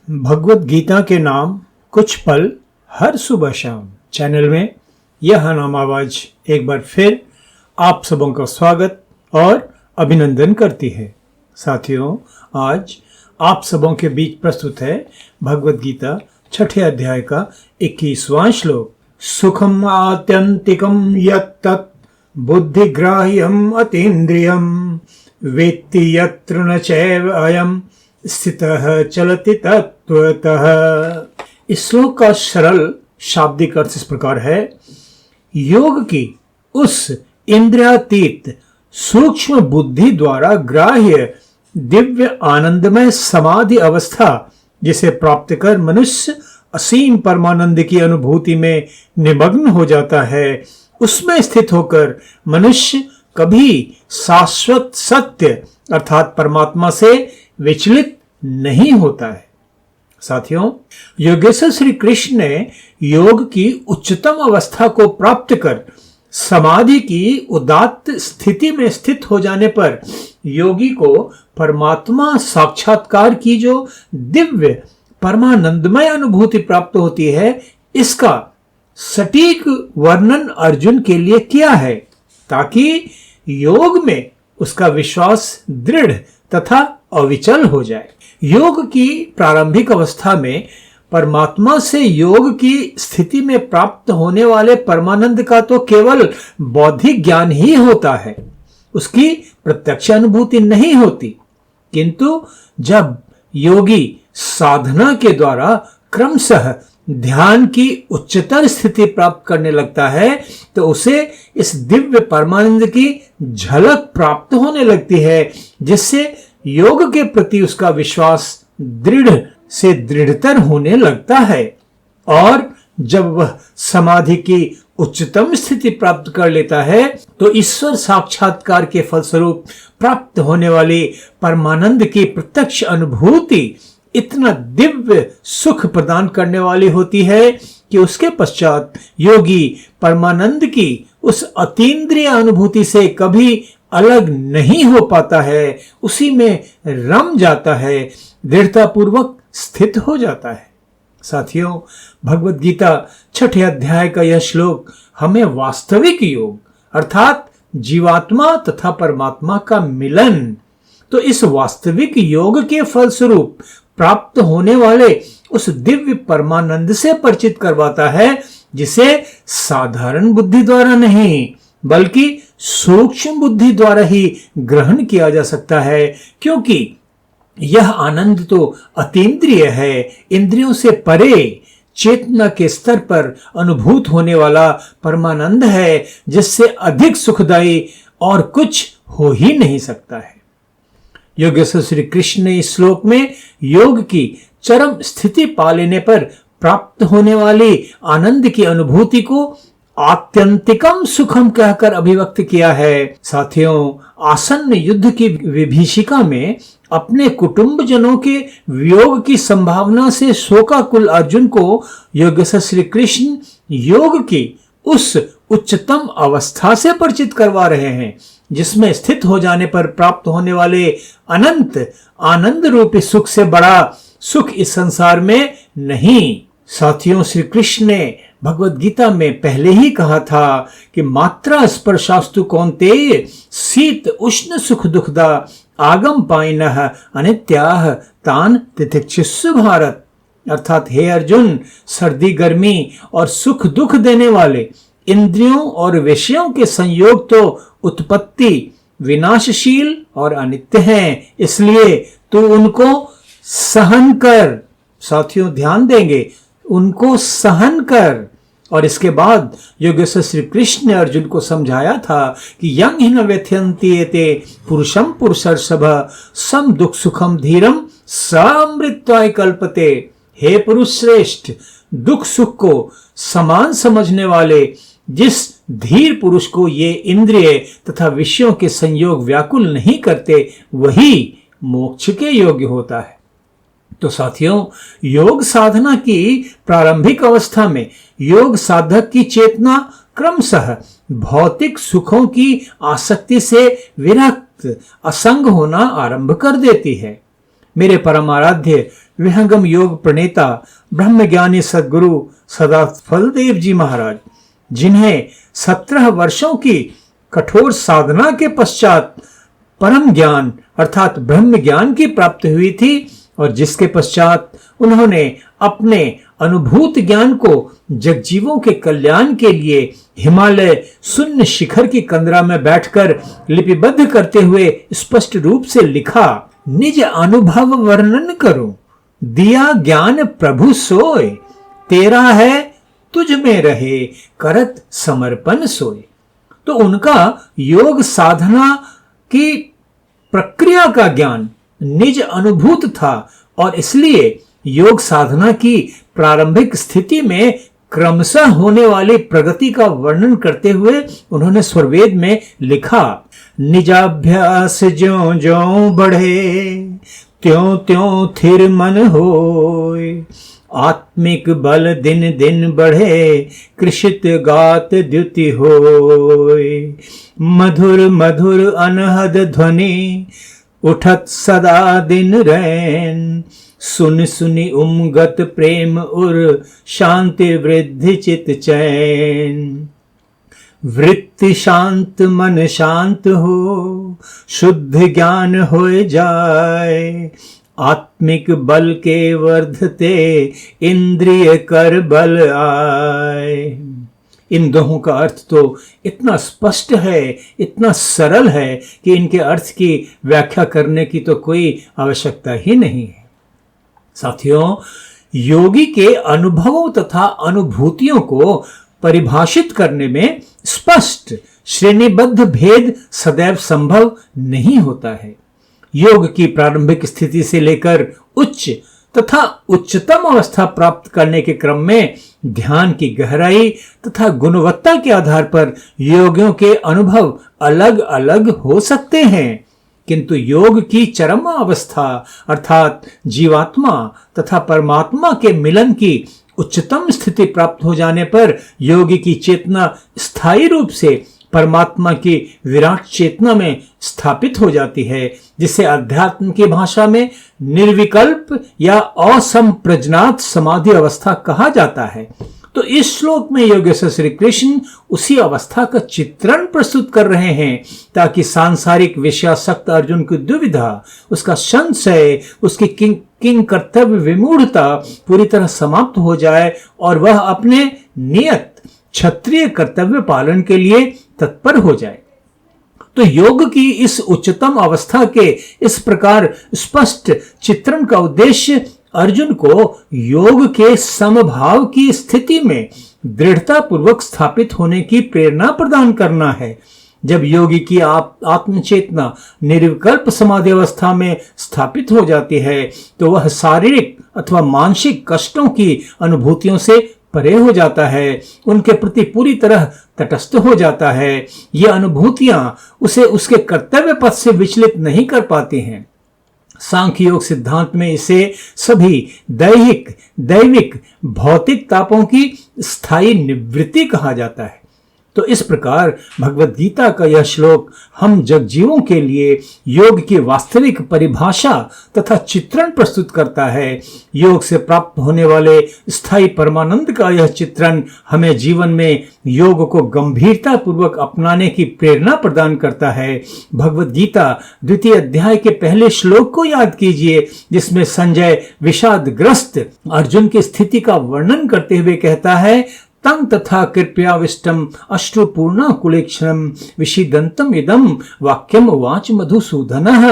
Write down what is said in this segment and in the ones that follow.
भगवत गीता के नाम कुछ पल हर सुबह शाम चैनल में यह नाम आवाज एक बार फिर आप सबों का स्वागत और अभिनंदन करती है। साथियों, आज आप सबों के बीच प्रस्तुत है भगवत गीता छठे अध्याय का 21वां श्लोक। सुखम आत्यंतिकम यत्तत् बुद्धिग्राह्यम अतीन्द्रियम वेत्ति यत्र न चैव अयम स्थितः चलति तत्त्वतः। इस श्लोक का सरल शाब्दिक अर्थ इस प्रकार है। योग की उस इंद्रियातीत सूक्ष्म बुद्धि द्वारा ग्राह्य दिव्य आनंदमय समाधि अवस्था जिसे प्राप्त कर मनुष्य असीम परमानंद की अनुभूति में निमग्न हो जाता है, उसमें स्थित होकर मनुष्य कभी शाश्वत सत्य अर्थात परमात्मा से विचलित नहीं होता है। साथियों, योगेश्वर श्री कृष्ण ने योग की उच्चतम अवस्था को प्राप्त कर समाधि की उदात्त स्थिति में स्थित हो जाने पर योगी को परमात्मा साक्षात्कार की जो दिव्य परमानंदमय अनुभूति प्राप्त होती है, इसका सटीक वर्णन अर्जुन के लिए किया है ताकि योग में उसका विश्वास दृढ़ तथा अविचल हो जाए। योग की प्रारंभिक अवस्था में परमात्मा से योग की स्थिति में प्राप्त होने वाले परमानंद का तो केवल बौद्धिक ज्ञान ही होता है, उसकी प्रत्यक्ष अनुभूति नहीं होती। किंतु जब योगी साधना के द्वारा क्रमशः ध्यान की उच्चतर स्थिति प्राप्त करने लगता है तो उसे इस दिव्य परमानंद की झलक प्राप्त होने लगती है, जिससे योग के प्रति उसका विश्वास दृढ़ से दृढ़तर होने लगता है। और जब वह समाधि की उच्चतम स्थिति प्राप्त कर लेता है तो ईश्वर साक्षात्कार के फलस्वरूप प्राप्त होने वाली परमानंद की प्रत्यक्ष अनुभूति इतना दिव्य सुख प्रदान करने वाली होती है कि उसके पश्चात योगी परमानंद की उस अतीन्द्रिय अनुभूति से कभी अलग नहीं हो पाता है, उसी में रम जाता है, दृढ़ता पूर्वक स्थित हो जाता है। साथियों, भगवत गीता छठे अध्याय का यह श्लोक हमें वास्तविक योग अर्थात जीवात्मा तथा परमात्मा का मिलन, तो इस वास्तविक योग के फलस्वरूप प्राप्त होने वाले उस दिव्य परमानंद से परिचित करवाता है, जिसे साधारण बुद्धि द्वारा नहीं बल्कि सूक्ष्म बुद्धि द्वारा ही ग्रहण किया जा सकता है, क्योंकि यह आनंद तो अतीन्द्रिय है, इंद्रियों से परे चेतना के स्तर पर अनुभूत होने वाला परमानंद है, जिससे अधिक सुखदायी और कुछ हो ही नहीं सकता है। योगेश्वर श्री कृष्ण ने इस श्लोक में योग की चरम स्थिति पा लेने पर प्राप्त होने वाली आनंद की अनुभूति को आत्यंतिकम सुखम कहकर अभिव्यक्त किया है। साथियों, आसन्न युद्ध की विभीषिका में अपने कुटुंबजनों के वियोग की संभावना से शोकाकुल अर्जुन को योगेश्वर श्री कृष्ण योग की उस उच्चतम अवस्था से परिचित करवा रहे हैं, जिसमें स्थित हो जाने पर प्राप्त होने वाले अनंत आनंद रूपी सुख से बड़ा सुख इस संसार में नहीं। साथियों, श्री कृष्ण ने भगवत गीता में पहले ही कहा था कि मात्रा स्पर्शास्तु कौन्तेय शीत उष्ण सुख दुखदा आगम पाइनः अनित्याः तान तितिक्षुषु भारत। अर्थात हे अर्जुन, सर्दी गर्मी और सुख दुख देने वाले इंद्रियों और विषयों के संयोग तो उत्पत्ति विनाशशील और अनित्य हैं, इसलिए तू उनको सहन कर। साथियों, ध्यान देंगे, उनको सहन कर। और इसके बाद योगेश्वर श्री कृष्ण ने अर्जुन को समझाया था कि यं हि न व्यथयन्ति एते पुरुषम पुरुषर्षभ सम दुख सुखम धीरम स अमृताय कल्पते। हे पुरुष श्रेष्ठ, दुख सुख को समान समझने वाले जिस धीर पुरुष को ये इंद्रिय तथा विषयों के संयोग व्याकुल नहीं करते, वही मोक्ष के योग्य होता है। तो साथियों, योग साधना की प्रारंभिक अवस्था में योग साधक की चेतना क्रमशः भौतिक सुखों की आसक्ति से विरक्त असंग होना आरंभ कर देती है। मेरे परम आराध्य विहंगम योग प्रणेता ब्रह्मज्ञानी सद्गुरु सदाफल देव जी महाराज, जिन्हें 17 वर्षों की कठोर साधना के पश्चात परम ज्ञान अर्थात ब्रह्म ज्ञान की प्राप्ति हुई थी और जिसके पश्चात उन्होंने अपने अनुभूत ज्ञान को जगजीवों के कल्याण के लिए हिमालय शून्य शिखर की कंदरा में बैठकर लिपिबद्ध करते हुए स्पष्ट रूप से लिखा, निज अनुभव वर्णन करो, दिया ज्ञान प्रभु सोय, तेरा है तुझ में रहे करत समर्पण सोय। तो उनका योग साधना की प्रक्रिया का ज्ञान निज अनुभूत था और इसलिए योग साधना की प्रारंभिक स्थिति में क्रमशः होने वाली प्रगति का वर्णन करते हुए उन्होंने स्वरवेद में लिखा, निजाभ्यास ज्यों ज्यों बढ़े त्यों त्यों थिर मन होय, आत्मिक बल दिन दिन बढ़े कृषित गात द्युति होय, मधुर मधुर अनहद ध्वनि उठत सदा दिन रैन, सुन सुनि उमगत प्रेम उर शांति वृद्धि चित चैन, वृत्ति शांत मन शांत हो शुद्ध ज्ञान होए जाए, आत्मिक बल के वर्धते इंद्रिय कर बल आए। इन दोहों का अर्थ तो इतना स्पष्ट है, इतना सरल है कि इनके अर्थ की व्याख्या करने की तो कोई आवश्यकता ही नहीं है। साथियों, योगी के अनुभवों तथा अनुभूतियों को परिभाषित करने में स्पष्ट श्रेणीबद्ध भेद सदैव संभव नहीं होता है। योग की प्रारंभिक स्थिति से लेकर उच्च तथा उच्चतम अवस्था प्राप्त करने के क्रम में ध्यान की गहराई तथा गुणवत्ता के आधार पर योगियों के अनुभव अलग अलग हो सकते हैं, किंतु योग की चरम अवस्था अर्थात जीवात्मा तथा परमात्मा के मिलन की उच्चतम स्थिति प्राप्त हो जाने पर योगी की चेतना स्थायी रूप से परमात्मा की विराट चेतना में स्थापित हो जाती है, जिसे अध्यात्म की भाषा में निर्विकल्प या असंप्रज्ञात समाधि अवस्था कहा जाता है। तो इस श्लोक में योगेश्वर श्री कृष्ण उसी अवस्था का चित्रण प्रस्तुत कर रहे हैं ताकि सांसारिक विषयासक्त अर्जुन की दुविधा, उसका संशय, उसकी किंग कर्तव्य विमूढ़ता पूरी तरह समाप्त हो जाए और वह अपने नियत क्षत्रिय कर्तव्य पालन के लिए तत्पर हो जाए। तो योग की इस उच्चतम अवस्था के इस प्रकार स्पष्ट चित्रण का उद्देश्य अर्जुन को योग के समभाव की स्थिति में दृढ़ता पूर्वक स्थापित होने की प्रेरणा प्रदान करना है। जब योगी की आत्मचेतना निर्विकल्प समाधि अवस्था में स्थापित हो जाती है तो वह शारीरिक अथवा मानसिक कष्टों की अनुभूतियों से परे हो जाता है, उनके प्रति पूरी तरह तटस्थ हो जाता है। ये अनुभूतियां उसे उसके कर्तव्य पथ से विचलित नहीं कर पाती हैं। सांख्य योग सिद्धांत में इसे सभी दैविक भौतिक तापों की स्थायी निवृत्ति कहा जाता है। तो इस प्रकार भगवद गीता का यह श्लोक हम जगजीवों के लिए योग की वास्तविक परिभाषा तथा चित्रण प्रस्तुत करता है। योग से प्राप्त होने वाले स्थायी परमानंद का यह चित्रण हमें जीवन में योग को गंभीरता पूर्वक अपनाने की प्रेरणा प्रदान करता है। भगवद गीता 2 अध्याय के पहले श्लोक को याद कीजिए, जिसमें संजय विषादग्रस्त अर्जुन की स्थिति का वर्णन करते हुए कहता है, तं तथा कृपयाविष्टम अश्रुपूर्णा कुलेक्षणम विषीदंतम इदम वाक्यम उवाच मधुसूदनः।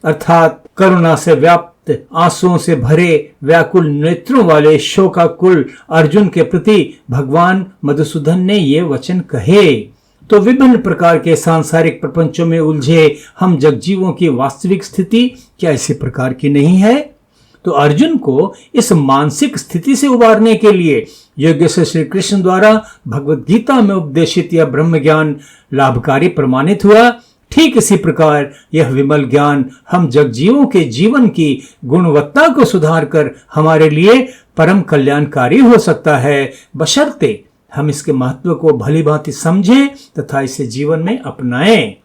अर्थात करुणा से व्याप्त आंसुओं से भरे व्याकुल नेत्रों वाले शोकाकुल अर्जुन के प्रति भगवान मधुसूदन ने ये वचन कहे। तो विभिन्न प्रकार के सांसारिक प्रपंचों में उलझे हम जगजीवों की वास्तविक स्थिति क्या इसी प्रकार की नहीं है? तो अर्जुन को इस मानसिक स्थिति से उबारने के लिए योगेश्वर श्री कृष्ण द्वारा भगवद गीता में उपदेशित यह ब्रह्म ज्ञान लाभकारी प्रमाणित हुआ। ठीक इसी प्रकार यह विमल ज्ञान हम जगजीवों के जीवन की गुणवत्ता को सुधार कर हमारे लिए परम कल्याणकारी हो सकता है, बशर्ते हम इसके महत्व को भली भांति समझें तथा इसे जीवन में अपनाएं।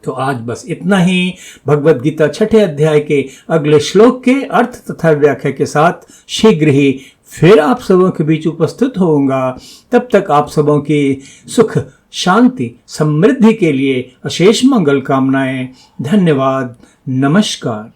तो आज बस इतना ही। भगवद गीता छठे अध्याय के अगले श्लोक के अर्थ तथा व्याख्या के साथ शीघ्र ही फिर आप सबों के बीच उपस्थित होऊंगा। तब तक आप सबों की सुख, शांति, समृद्धि के लिए अशेष मंगल कामनाएं। धन्यवाद। नमस्कार।